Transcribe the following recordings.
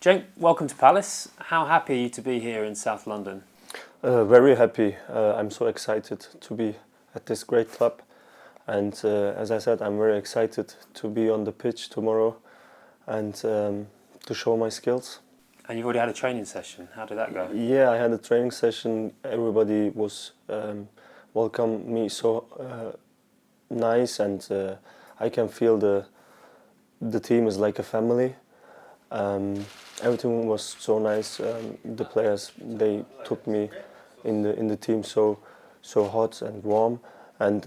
Cenk, welcome to Palace. How happy are you to be here in South London? Very happy. I'm so excited to be at this great club. And as I said, I'm very excited to be on the pitch tomorrow and to show my skills. And you've already had a training session. How did that go? Yeah, I had a training session. Everybody was welcomed me so nice, and I can feel the team is like a family. Everything was so nice. The players, they took me in the team so hot and warm, and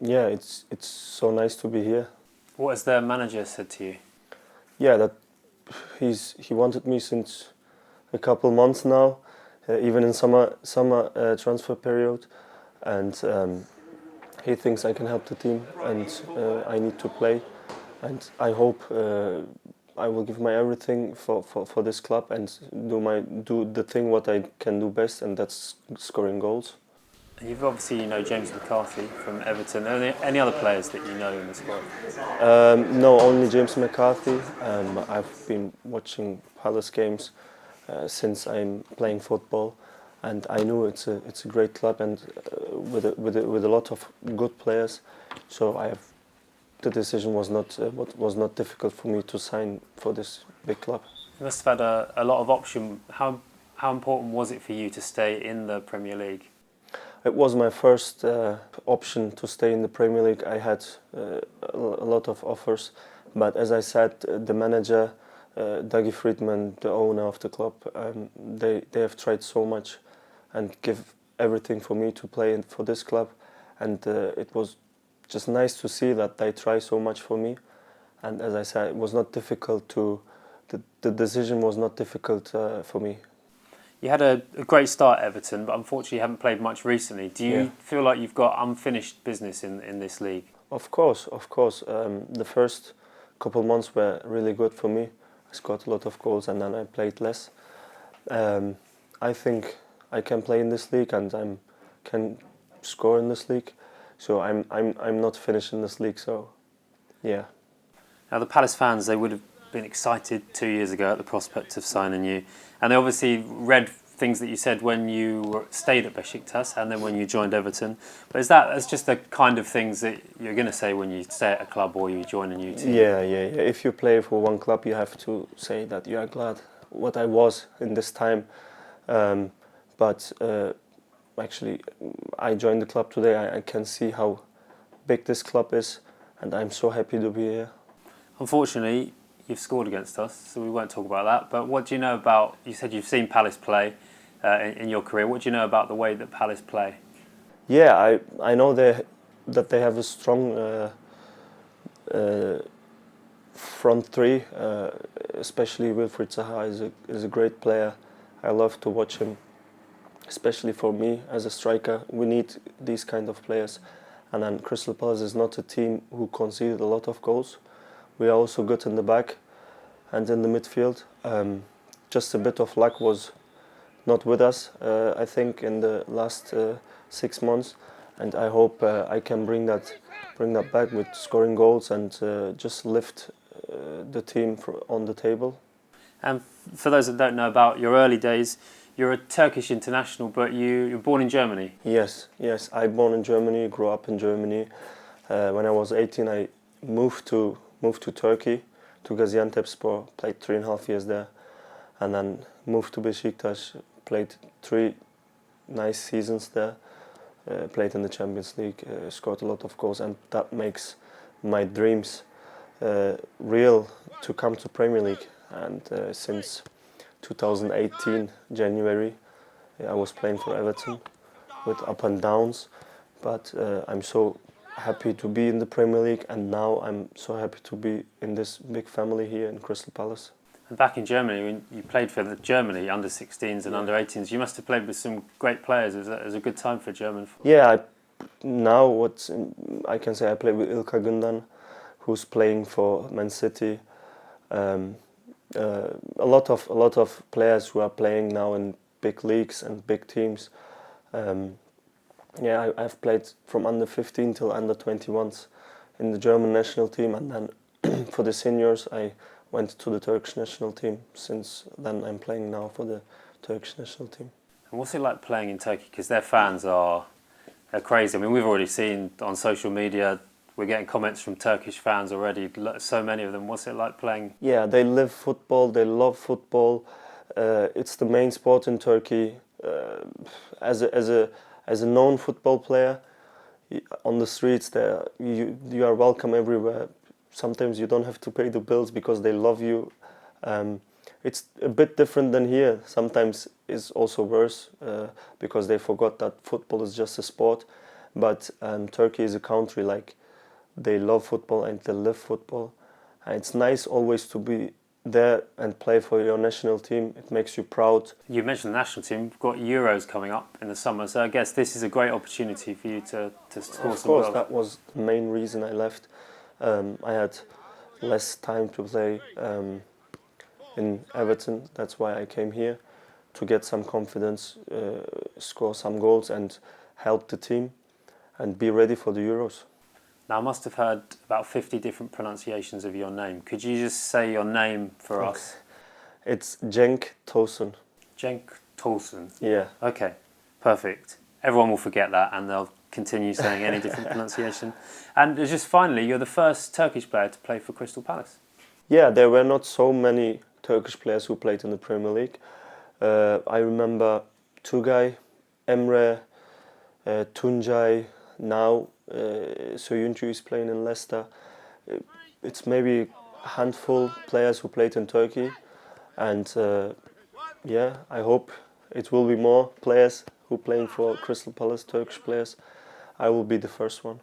yeah, it's so nice to be here. What has the manager said to you? Yeah, that he wanted me since a couple months now, even in summer transfer period, and he thinks I can help the team, and I need to play, and I hope I will give my everything for this club and do the thing what I can do best, and that's scoring goals. And you've obviously James McCarthy from Everton. Are there any other players that you know in the squad? No, only James McCarthy. I've been watching Palace games since I'm playing football, and I knew it's a great club and with a lot of good players. So the decision was not difficult for me to sign for this big club. You must have had a lot of option. How important was it for you to stay in the Premier League? It was my first option to stay in the Premier League. I had a lot of offers, but as I said, the manager, Dougie Friedman, the owner of the club, they have tried so much and give everything for me to play for this club, and it was just nice to see that they try so much for me. And as I said, it was not difficult the decision was not difficult for me. You had a great start at Everton, but unfortunately you haven't played much recently. Do you feel like you've got unfinished business in this league? Of course. The first couple months were really good for me. I scored a lot of goals and then I played less. I think I can play in this league and I can score in this league. So I'm not finished in this league. So, yeah. Now the Palace fans, they would have been excited 2 years ago at the prospect of signing you, and they obviously read things that you said when you stayed at Besiktas and then when you joined Everton. But that's just the kind of things that you're going to say when you stay at a club or you join a new team? Yeah. If you play for one club, you have to say that you are glad what I was in this time. But actually, I joined the club today. I can see how big this club is, and I'm so happy to be here. Unfortunately, you've scored against us, so we won't talk about that. But what do you know about, you said you've seen Palace play in your career. What do you know about the way that Palace play? Yeah, I know that they have a strong front three, especially Wilfried Zaha is a great player. I love to watch him, especially for me as a striker. We need these kind of players. And then Crystal Palace is not a team who conceded a lot of goals. We are also good in the back and in the midfield. Just a bit of luck was not with us, I think, in the last 6 months. And I hope I can bring that back with scoring goals and just lift the team on the table. And for those that don't know about your early days, you're a Turkish international, but you're born in Germany. Yes. I born in Germany, grew up in Germany. When I was 18, I moved to Turkey, to Gaziantepspor, played 3.5 years there, and then moved to Besiktas, played 3 nice seasons there, played in the Champions League, scored a lot of goals, and that makes my dreams real to come to Premier League. And since 2018 January, I was playing for Everton with up and downs, but I'm so happy to be in the Premier League, and now I'm so happy to be in this big family here in Crystal Palace. And back in Germany, when you played for Germany under 16s and under 18s, you must have played with some great players. It was a good time for German football. Yeah, I can say I play with İlkay Gündoğan, who's playing for Man City. A lot of players who are playing now in big leagues and big teams. I've played from under 15 till under 21s in the German national team, and then for the seniors I went to the Turkish national team. Since then, I'm playing now for the Turkish national team. And what's it like playing in Turkey? Because their fans are crazy. I mean, we've already seen on social media, we're getting comments from Turkish fans already, so many of them. What's it like playing? Yeah, they live football, they love football. It's the main sport in Turkey. As a known football player, on the streets, there you are welcome everywhere. Sometimes you don't have to pay the bills because they love you. It's a bit different than here. Sometimes it's also worse because they forgot that football is just a sport. But Turkey is a country like they love football and they live football. And it's nice always to be there and play for your national team. It makes you proud. You mentioned the national team. We've got Euros coming up in the summer, so I guess this is a great opportunity for you to score Of some course, goals. that was the main reason I left. I had less time to play in Everton. That's why I came here, to get some confidence, score some goals and help the team and be ready for the Euros. Now, I must have heard about 50 different pronunciations of your name. Could you just say your name for us? It's Cenk Tosun. Cenk Tosun. Yeah. Okay, perfect. Everyone will forget that and they'll continue saying any different pronunciation. And just finally, you're the first Turkish player to play for Crystal Palace. Yeah, there were not so many Turkish players who played in the Premier League. I remember Tugay, Emre, Tuncay, now Soyuncu is playing in Leicester. It's maybe a handful players who played in Turkey, and yeah, I hope it will be more players who playing for Crystal Palace, Turkish players. I will be the first one.